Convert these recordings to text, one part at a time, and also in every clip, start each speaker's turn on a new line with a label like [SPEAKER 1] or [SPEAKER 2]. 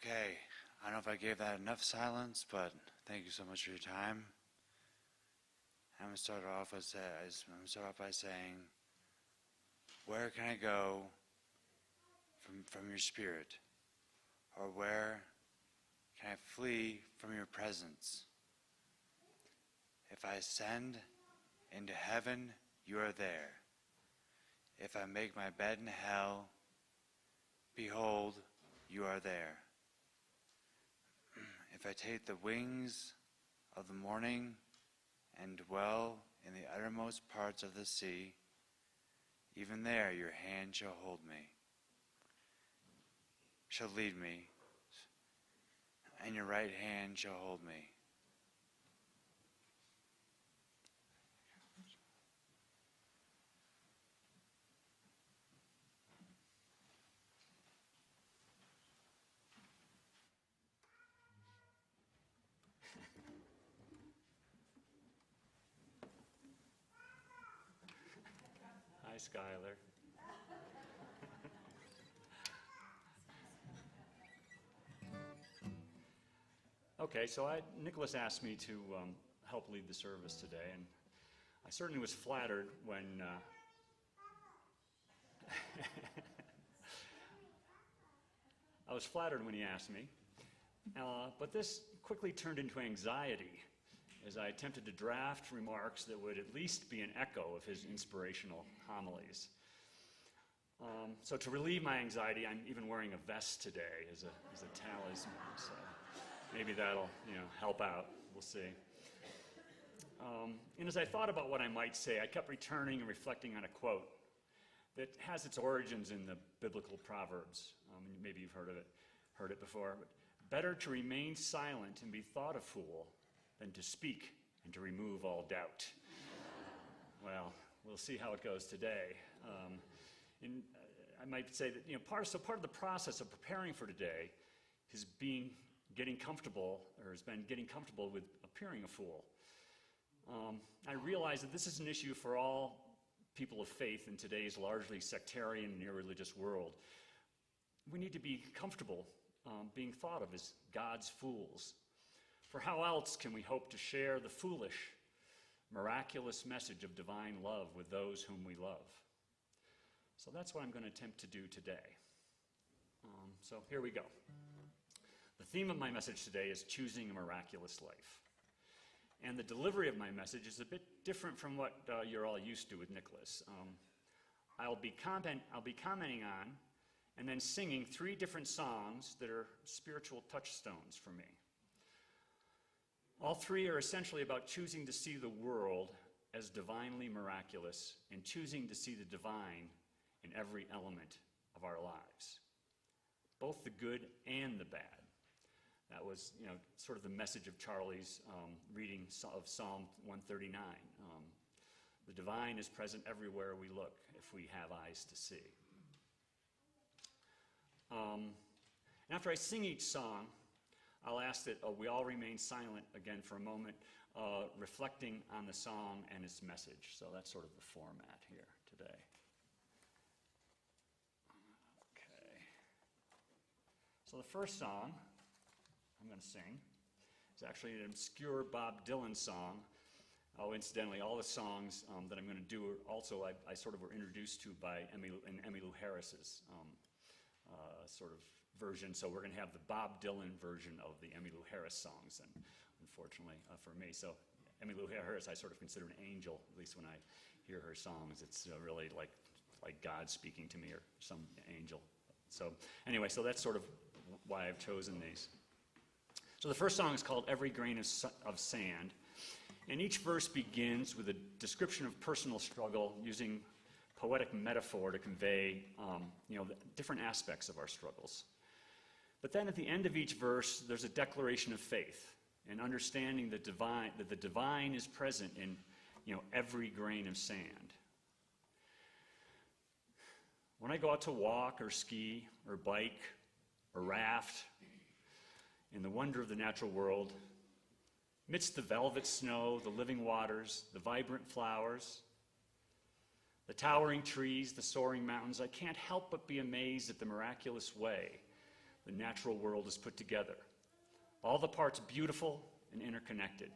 [SPEAKER 1] Okay, I don't know if I gave that enough silence, but thank you so much for your time. I'm going to start off by saying, where can I go from your spirit? Or where can I flee from your presence? If I ascend into heaven, you are there. If I make my bed in hell, behold, you are there. If I take the wings of the morning and dwell in the uttermost parts of the sea, even there your hand shall hold me, shall lead me, and your right hand shall hold me.
[SPEAKER 2] Hi, Skylar. Okay, so Nicholas asked me to help lead the service today, and I certainly was flattered when I was flattered when he asked me, but this quickly turned into anxiety as I attempted to draft remarks that would at least be an echo of his inspirational homilies. So to relieve my anxiety, I'm even wearing a vest today as a talisman. So maybe that'll help out. We'll see. And as I thought about what I might say, I kept returning and reflecting on a quote that has its origins in the biblical Proverbs. Maybe you've heard it before. But better to remain silent and be thought a fool than to speak and to remove all doubt. Well, we'll see how it goes today. And I might say that part of the process of preparing for today has been getting comfortable with appearing a fool. I realize that this is an issue for all people of faith in today's largely sectarian and irreligious world. We need to be comfortable being thought of as God's fools. For how else can we hope to share the foolish, miraculous message of divine love with those whom we love? So that's what I'm going to attempt to do today. So here we go. The theme of my message today is choosing a miraculous life. And the delivery of my message is a bit different from what you're all used to with Nicholas. I'll be commenting on and then singing 3 different songs that are spiritual touchstones for me. All 3 are essentially about choosing to see the world as divinely miraculous and choosing to see the divine in every element of our lives, both the good and the bad. That was, sort of the message of Charlie's reading of Psalm 139. The divine is present everywhere we look if we have eyes to see. After I sing each song, I'll ask that we all remain silent again for a moment, reflecting on the song and its message. So that's sort of the format here today. Okay. So the first song I'm going to sing is actually an obscure Bob Dylan song. Oh, incidentally, all the songs that I'm going to do are also I sort of were introduced to by Emmylou Harris's sort of version. So we're going to have the Bob Dylan version of the Emmylou Harris songs, and unfortunately for me, so Emmylou Harris I sort of consider an angel, at least when I hear her songs. It's really like God speaking to me or some angel. So anyway, so that's sort of why I've chosen these. So the first song is called Every Grain of Sand, and each verse begins with a description of personal struggle using poetic metaphor to convey the different aspects of our struggles. But then at the end of each verse, there's a declaration of faith and understanding that the divine is present in every grain of sand. When I go out to walk or ski or bike or raft in the wonder of the natural world, amidst the velvet snow, the living waters, the vibrant flowers, the towering trees, the soaring mountains, I can't help but be amazed at the miraculous way the natural world is put together. All the parts beautiful and interconnected.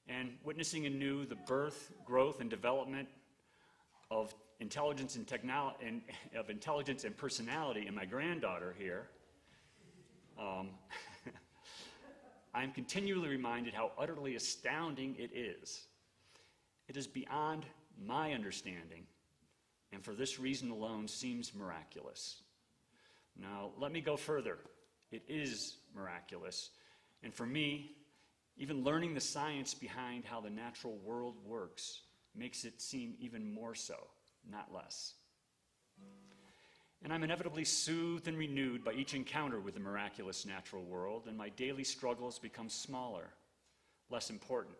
[SPEAKER 2] And witnessing anew the birth, growth, and development of intelligence and personality in my granddaughter here, I'm continually reminded how utterly astounding it is. It is beyond my understanding, and for this reason alone seems miraculous. Now, let me go further. It is miraculous, and for me, even learning the science behind how the natural world works makes it seem even more so, not less. And I'm inevitably soothed and renewed by each encounter with the miraculous natural world, and my daily struggles become smaller, less important.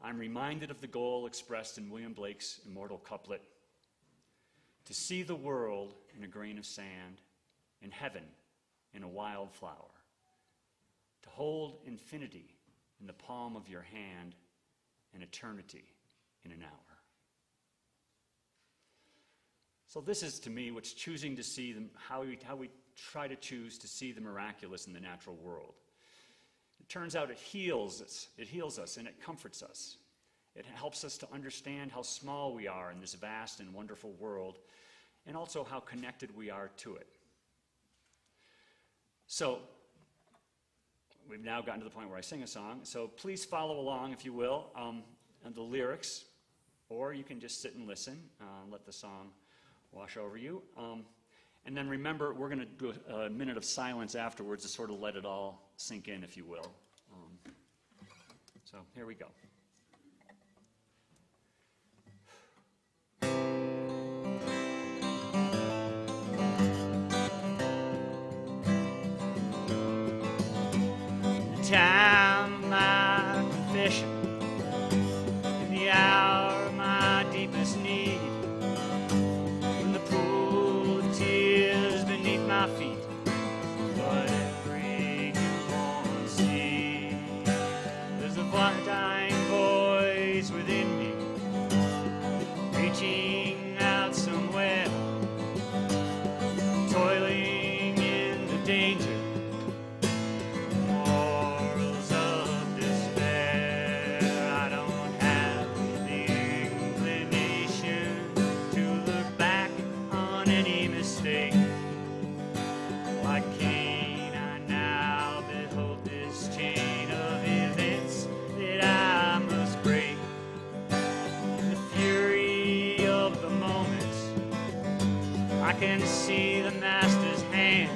[SPEAKER 2] I'm reminded of the goal expressed in William Blake's immortal couplet, to see the world in a grain of sand, and heaven in a wildflower, to hold infinity in the palm of your hand, and eternity in an hour. So this is, to me, what's choosing to see them, how we try to choose to see the miraculous in the natural world. It turns out it heals us, and it comforts us. It helps us to understand how small we are in this vast and wonderful world, and also how connected we are to it. So, we've now gotten to the point where I sing a song, so please follow along, if you will, on the lyrics, or you can just sit and listen, let the song wash over you. And then remember, we're going to do a minute of silence afterwards to sort of let it all sink in, if you will. So here we go. The time of my confession, in the hour of my deepest need, when the pool of tears beneath my feet, but every newborn seed, there's a dying voice within me, reaching out somewhere, toiling in the danger. I can see the master's hand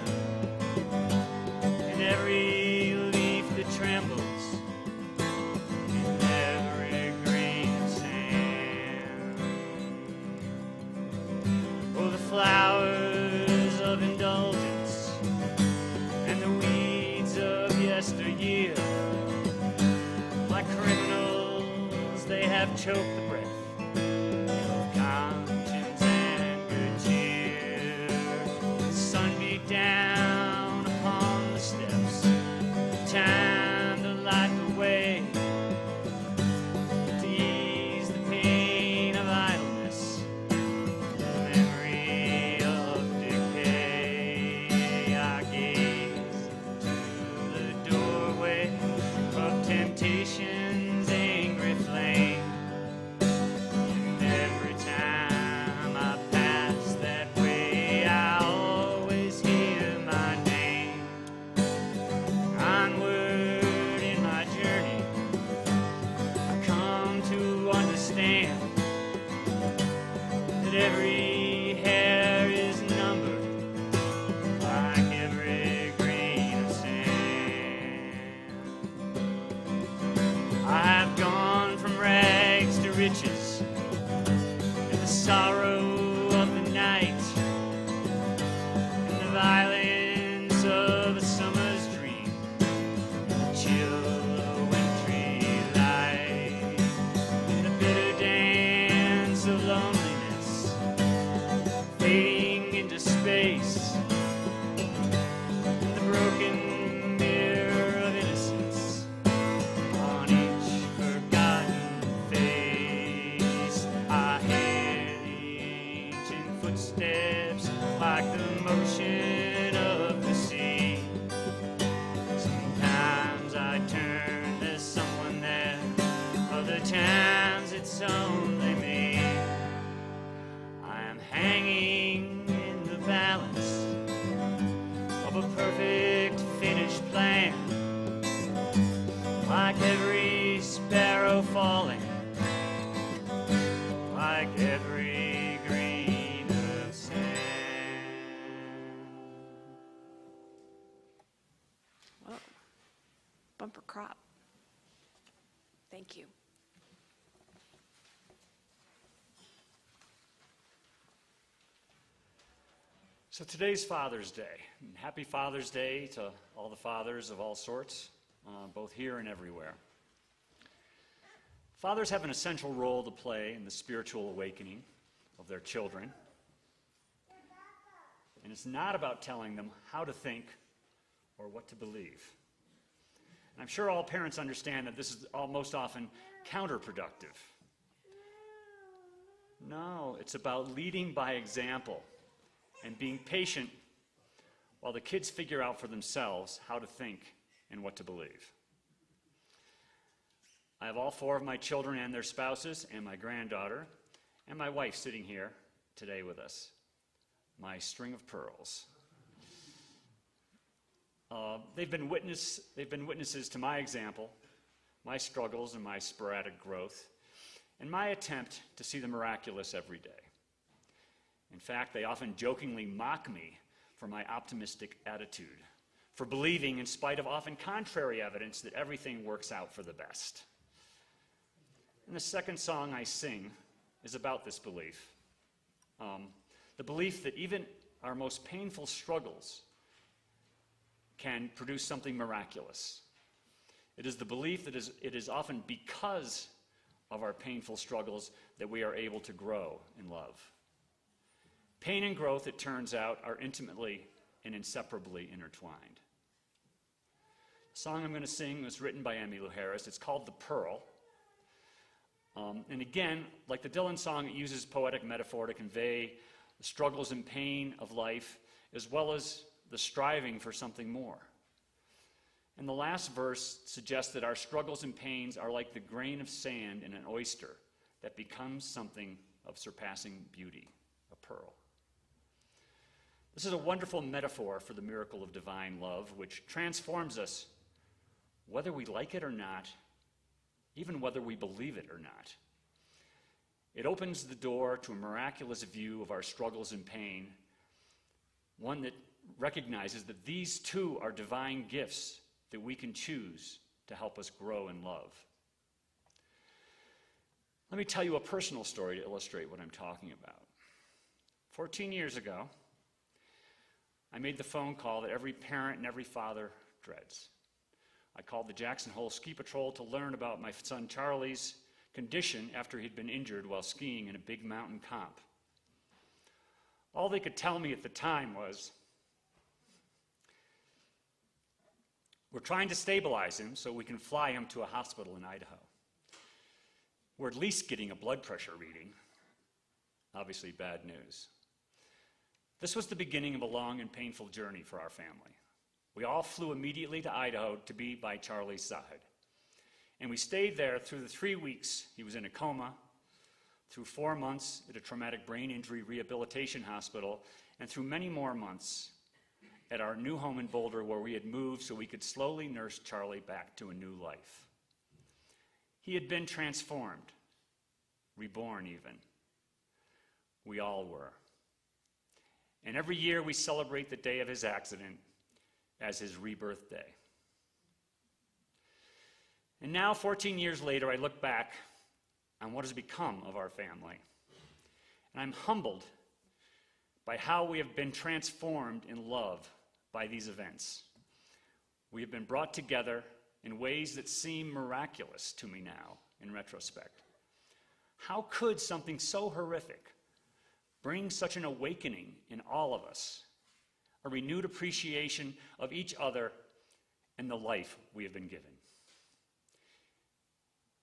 [SPEAKER 2] in every leaf that trembles, in every grain of sand. Oh, the flowers of indulgence and the weeds of yesteryear, like criminals, they have choked the breath of conscience and good cheer. The sun beat down upon the steps, time to light the way, to ease the pain of idleness, the memory of decay. I gaze into the doorway of temptation's angry flame,
[SPEAKER 3] bumper crop. Thank you.
[SPEAKER 2] So today's Father's Day. And happy Father's Day to all the fathers of all sorts, both here and everywhere. Fathers have an essential role to play in the spiritual awakening of their children. And it's not about telling them how to think or what to believe. And I'm sure all parents understand that this is most often counterproductive. No, it's about leading by example and being patient while the kids figure out for themselves how to think and what to believe. I have all 4 of my children and their spouses and my granddaughter and my wife sitting here today with us. My string of pearls. They've been witnesses to my example, my struggles and my sporadic growth, and my attempt to see the miraculous every day. In fact, they often jokingly mock me for my optimistic attitude, for believing, in spite of often contrary evidence, that everything works out for the best. And the second song I sing is about this belief. The belief that even our most painful struggles can produce something miraculous. It is the belief that it is often because of our painful struggles that we are able to grow in love. Pain and growth, it turns out, are intimately and inseparably intertwined. The song I'm going to sing was written by Emmylou Harris. It's called The Pearl. And again, like the Dylan song, it uses poetic metaphor to convey the struggles and pain of life, as well as the striving for something more. And the last verse suggests that our struggles and pains are like the grain of sand in an oyster that becomes something of surpassing beauty, a pearl. This is a wonderful metaphor for the miracle of divine love, which transforms us, whether we like it or not, even whether we believe it or not. It opens the door to a miraculous view of our struggles and pain, one that recognizes that these too are divine gifts that we can choose to help us grow in love. Let me tell you a personal story to illustrate what I'm talking about. 14 years ago, I made the phone call that every parent and every father dreads. I called the Jackson Hole Ski Patrol to learn about my son Charlie's condition after he'd been injured while skiing in a big mountain comp. All they could tell me at the time was, "We're trying to stabilize him so we can fly him to a hospital in Idaho. We're at least getting a blood pressure reading." Obviously bad news. This was the beginning of a long and painful journey for our family. We all flew immediately to Idaho to be by Charlie's side. And we stayed there through the 3 weeks he was in a coma, through 4 months at a traumatic brain injury rehabilitation hospital, and through many more months at our new home in Boulder, where we had moved so we could slowly nurse Charlie back to a new life. He had been transformed, reborn even. We all were. And every year we celebrate the day of his accident as his rebirth day. And now, 14 years later, I look back on what has become of our family. And I'm humbled by how we have been transformed in love by these events. We have been brought together in ways that seem miraculous to me now, in retrospect. How could something so horrific bring such an awakening in all of us, a renewed appreciation of each other and the life we have been given?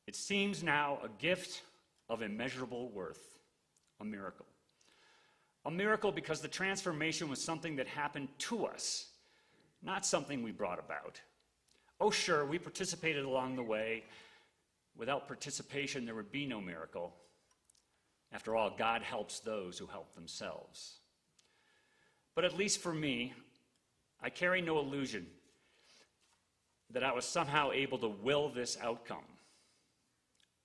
[SPEAKER 2] It seems now a gift of immeasurable worth, a miracle. A miracle because the transformation was something that happened to us, not something we brought about. Oh, sure, we participated along the way. Without participation, there would be no miracle. After all, God helps those who help themselves. But at least for me, I carry no illusion that I was somehow able to will this outcome.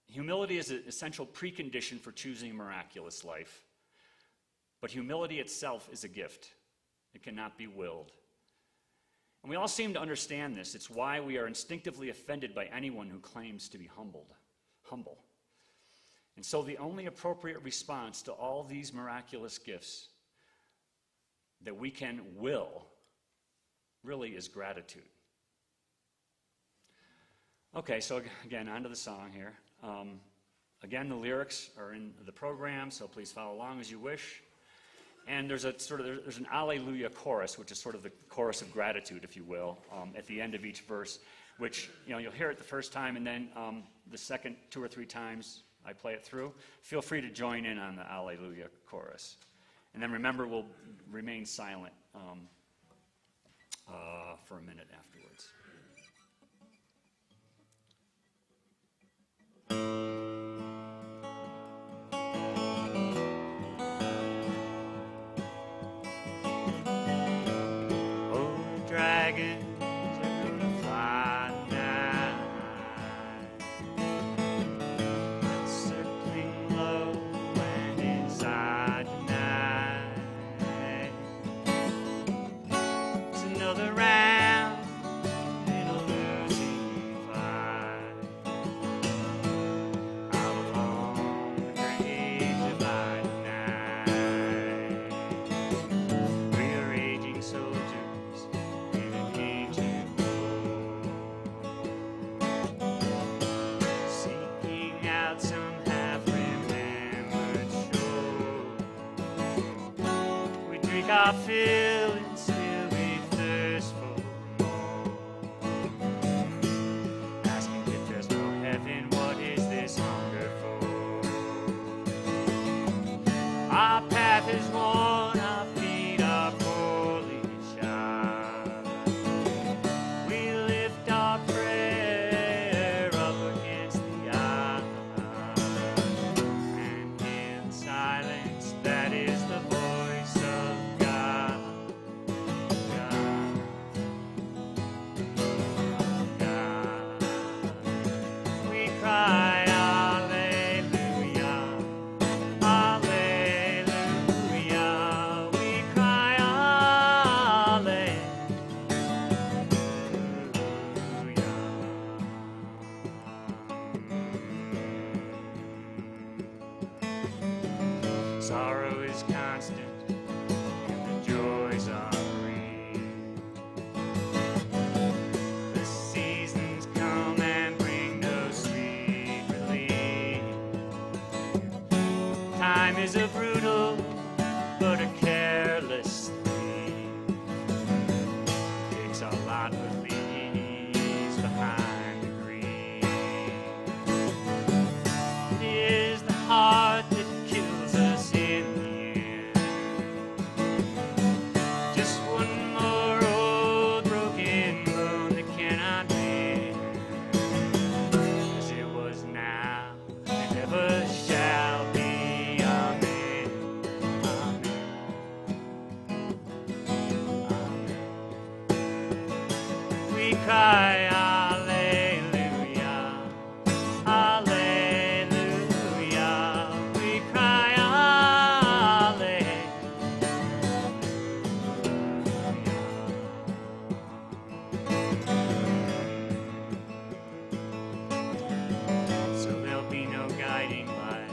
[SPEAKER 2] Humility is an essential precondition for choosing a miraculous life. But humility itself is a gift. It cannot be willed. And we all seem to understand this. It's why we are instinctively offended by anyone who claims to be humble. And so the only appropriate response to all these miraculous gifts that we will really is gratitude. Okay, so again, on to the song here. Again, the lyrics are in the program, so please follow along as you wish. And there's an Alleluia chorus, which is sort of the chorus of gratitude, if you will, at the end of each verse, which you'll hear it the first time, and then the second 2 or 3 times I play it through. Feel free to join in on the Alleluia chorus. And then remember, we'll remain silent for a minute afterwards.
[SPEAKER 1] Dragons are gonna fly tonight, circling low and inside tonight. It's another round in a losing fight, out along the great divide tonight. We're raging soldiers in an ancient war, seeking out some half-remembered shore. We drink our fill and still we thirst for more, asking if there's no heaven, what is this hunger for? Our path is worn, our feet are poorly shod. We lift our prayer up against the odds, and in silence, that is the voice of God. God, God. We cry, Alleluia, Alleluia. We cry, Alleluia. Sorrow is constant and the joys are free. The seasons come and bring no sweet relief. Time is a brutal but a careless thief. Takes a lot of leaves behind the grief. It is the heart that kills us in the end. Just one more old broken bone that cannot mend. As it was now and ever shall be. Amen. Amen. Amen. We cry, Alleluia, Alleluia. We cry, Alleluia. So there'll be no guiding light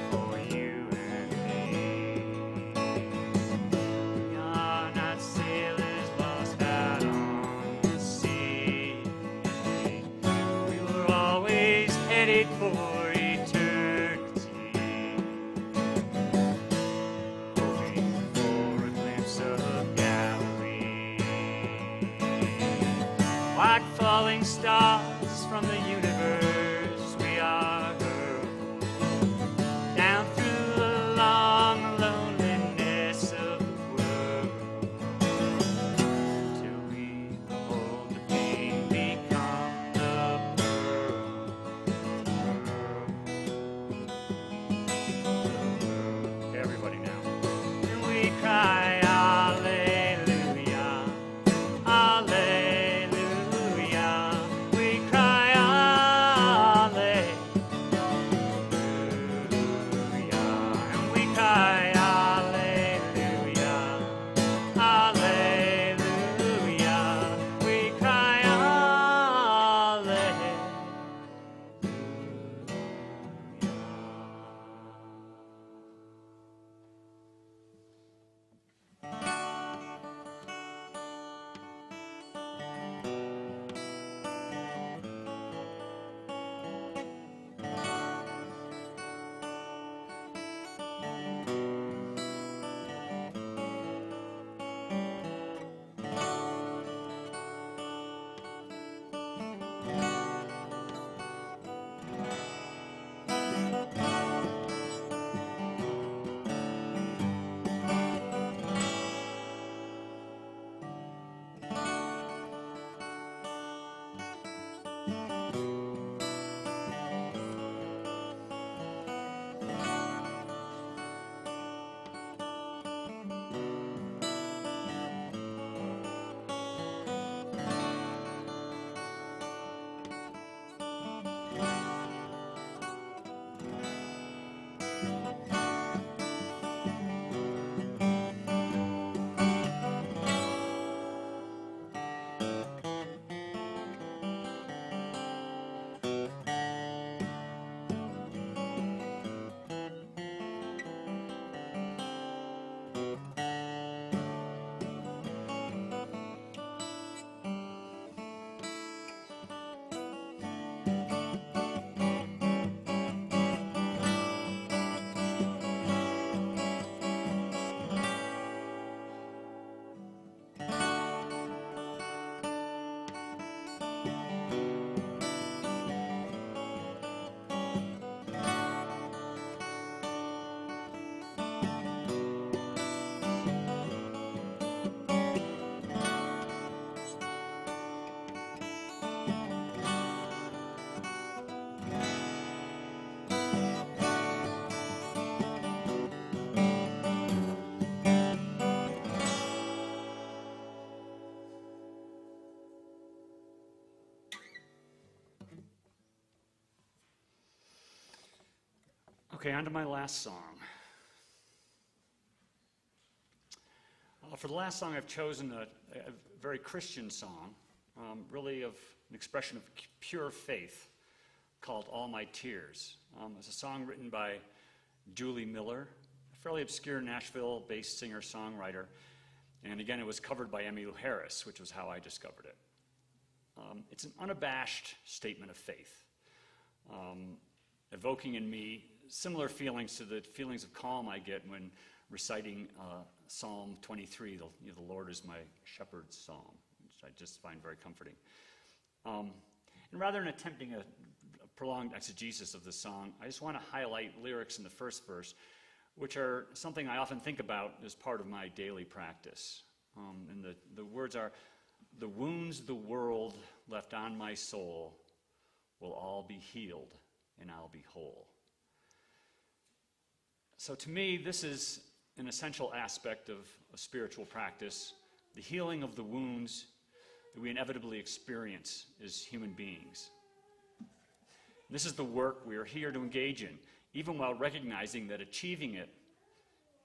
[SPEAKER 1] for you and me. We are not sailors lost out on the sea. We were always headed for eternity, hoping for a glimpse of Galilee. Like falling stars from the universe, we are hurled down through the long loneliness of the world, till we behold the pain become the pearl.
[SPEAKER 2] Everybody now.
[SPEAKER 1] And we cry, Alleluia, Alleluia. We cry,
[SPEAKER 2] Okay, on to my last song. For the last song, I've chosen a very Christian song, really of an expression of pure faith, called All My Tears. It's a song written by Julie Miller, a fairly obscure Nashville-based singer-songwriter. And again, it was covered by Emmylou Harris, which was how I discovered it. It's an unabashed statement of faith, evoking in me similar feelings to the feelings of calm I get when reciting Psalm 23, the Lord is my shepherd's psalm, which I just find very comforting. And rather than attempting a prolonged exegesis of the song, I just want to highlight lyrics in the first verse, which are something I often think about as part of my daily practice. And the words are, "The wounds the world left on my soul will all be healed, and I'll be whole." So to me, this is an essential aspect of a spiritual practice, the healing of the wounds that we inevitably experience as human beings. This is the work we are here to engage in, even while recognizing that achieving it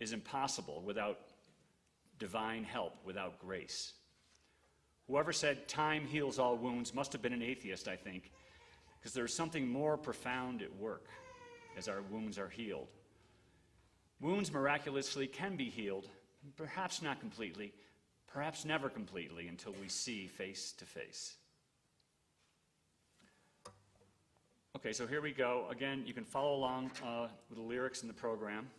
[SPEAKER 2] is impossible without divine help, without grace. Whoever said time heals all wounds must have been an atheist, I think, because there's something more profound at work as our wounds are healed. Wounds miraculously can be healed, perhaps not completely, perhaps never completely until we see face to face. Okay, so here we go. Again, you can follow along with the lyrics in the program,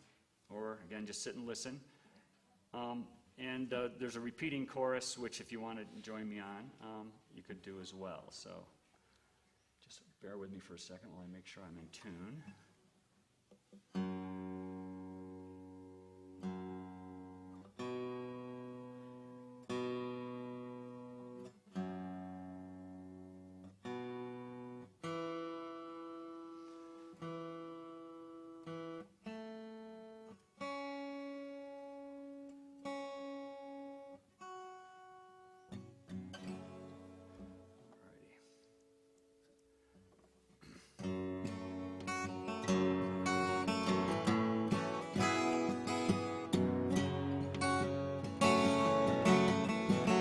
[SPEAKER 2] or again, just sit and listen. And there's a repeating chorus, which if you want to join me on, you could do as well. So just bear with me for a second while I make sure I'm in tune.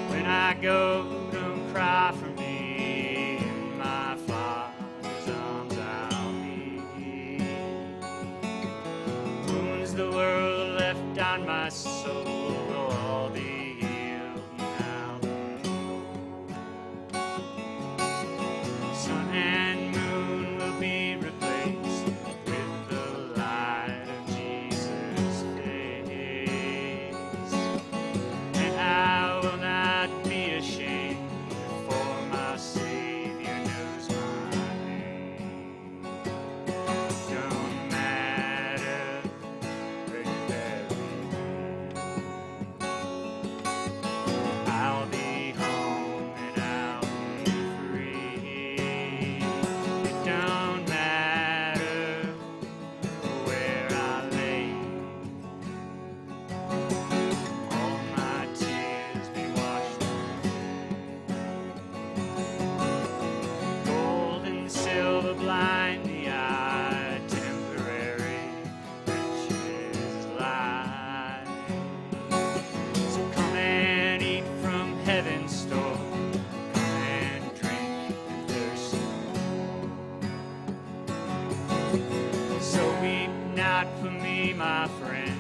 [SPEAKER 2] When I go, don't cry for me. In my Father's arms I'll be. Wounds the world left on my soul will all be healed now. Sun and moon will be replaced with the light of Jesus' face. And I will not be ashamed, for my Savior knows my name. Don't matter where you bury me, I'll be home and I'll be free. It don't matter where I lay, all my tears be washed away. Gold and silver blind the eye, temporary riches lie. So come and eat from heaven's store, come and drink and thirst more. So weep not for me, my friend,